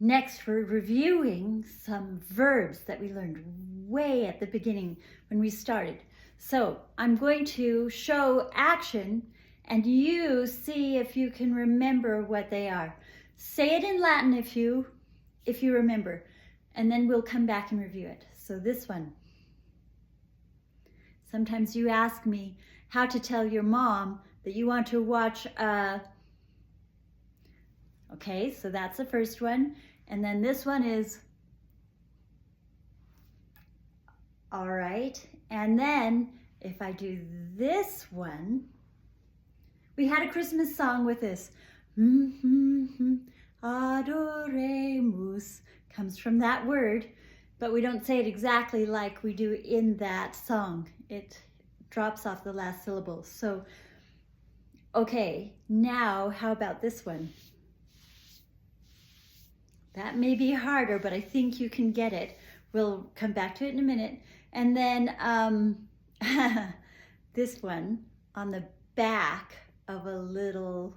Next, we're reviewing some verbs that we learned way at the beginning when we started. So I'm going to show action and you see if you can remember what they are. Say it in Latin if you remember, and then we'll come back and review it. So this one. Sometimes you ask me how to tell your mom that you want to watch okay, so that's the first one. And then this one is, all right. And then if I do this one, we had a Christmas song with this. Adoremus comes from that word, but we don't say it exactly like we do in that song. It drops off the last syllable. So, okay, now how about this one? That may be harder, but I think you can get it. We'll come back to it in a minute. And then this one on the back of a little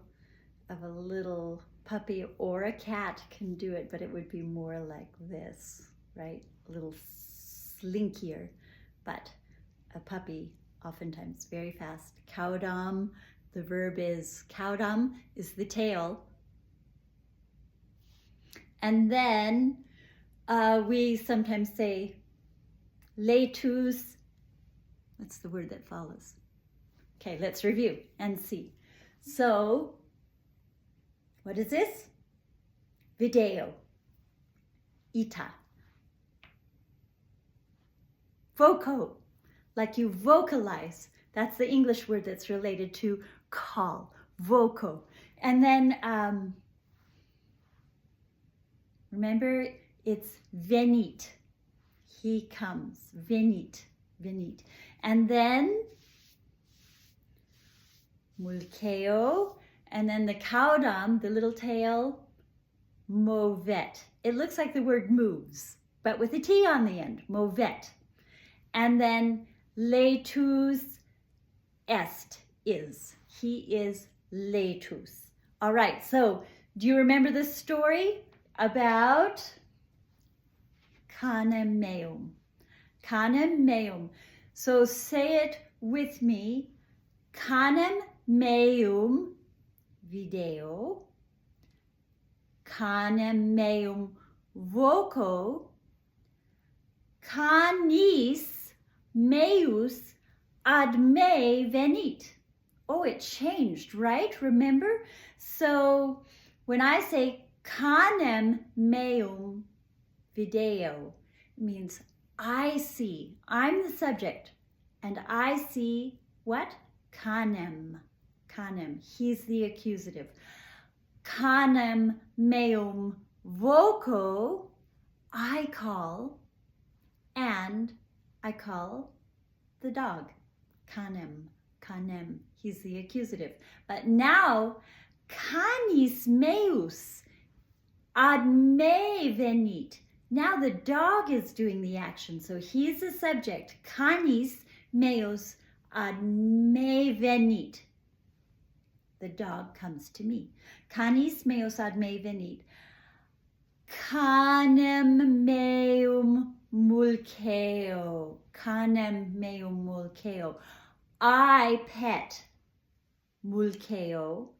puppy or a cat can do it, but it would be more like this, right? A little slinkier, but a puppy oftentimes very fast. Caudam, the verb is caudam is the tail. And then we sometimes say leitus. What's the word that follows? Okay, let's review and see. So, what is this? Video. Ita. Voco, like you vocalize. That's the English word that's related to call. Voco. And then, remember, it's venit. He comes. Venit. Venit. And then mulkeo. And then the caudam, the little tail, movet. It looks like the word moves, but with a T on the end. Movet. And then leitus est is. He is leitus. All right, so do you remember the story about Canem meum? Canem meum. So say it with me. Canem meum video. Canem meum voco. Canis meus ad me venit. Oh, it changed, right? Remember? So when I say canem meum video, it means I see. I'm the subject, and I see what? Canem. Canem. He's the accusative. Canem meum voco. I call, and I call the dog. Canem. Canem. He's the accusative. But now, canis meus ad me venit. Now the dog is doing the action, so he's the subject. Canis meus ad me venit. The dog comes to me. Canis meus ad me venit. Canem meum mulceo. Canem meum mulceo. I pet mulceo.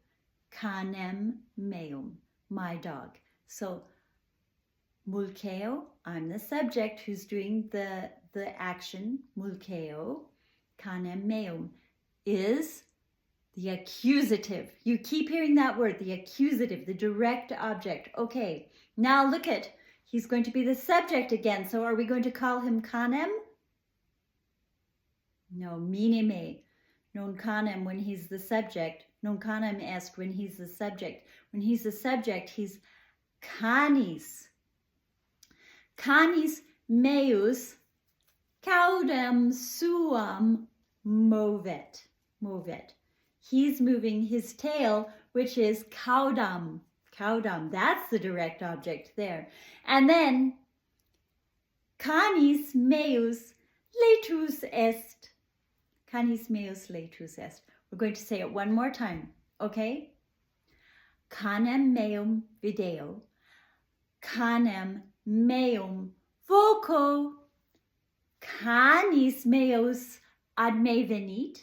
Canem meum. My dog. So mulceo, I'm the subject who's doing the action. Mulceo. Canem meum is the accusative. You keep hearing that word, the accusative, the direct object. Okay, now look at, he's going to be the subject again. So are we going to call him canem? No, minime. Non canem when he's the subject. Non canem est when he's the subject. When he's the subject, he's canis. Canis meus caudam suam movet. Movet. He's moving his tail, which is caudam. Caudam. That's the direct object there. And then canis meus leitus est. Canis meus leitus est. We're going to say it one more time, okay? Canem meum video. Canem meum voco. Canis meus ad me venit.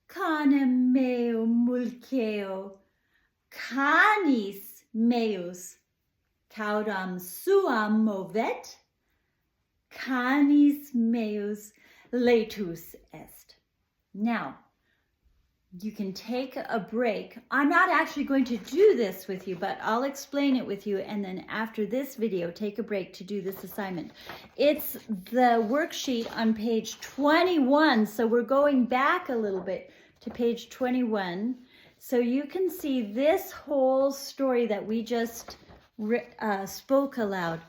Canem meum mulceo. Canis meus caudam suam movet. Canis meus laetus est. Now, you can take a break. I'm not actually going to do this with you, but I'll explain it with you. And then after this video, take a break to do this assignment. It's the worksheet on page 21. So we're going back a little bit to page 21. So you can see this whole story that we just spoke aloud.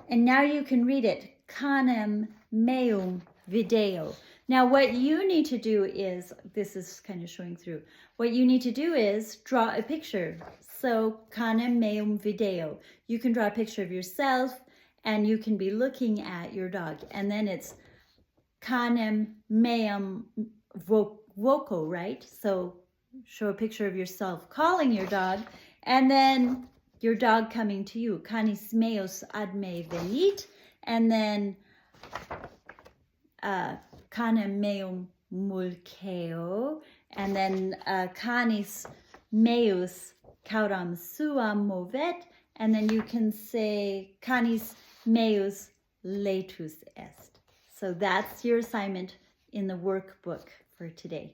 And now you can read it. Canem meum video. Now what you need to do is, this is kind of showing through, what you need to do is draw a picture. So canem meum video. You can draw a picture of yourself and you can be looking at your dog. And then it's canem meum voco, right? So show a picture of yourself calling your dog and then your dog coming to you. Canis meus ad me venit. And then canem meum mulceo, and then canis meus caudam suam movet, and then you can say canis meus laetus est. So that's your assignment in the workbook for today.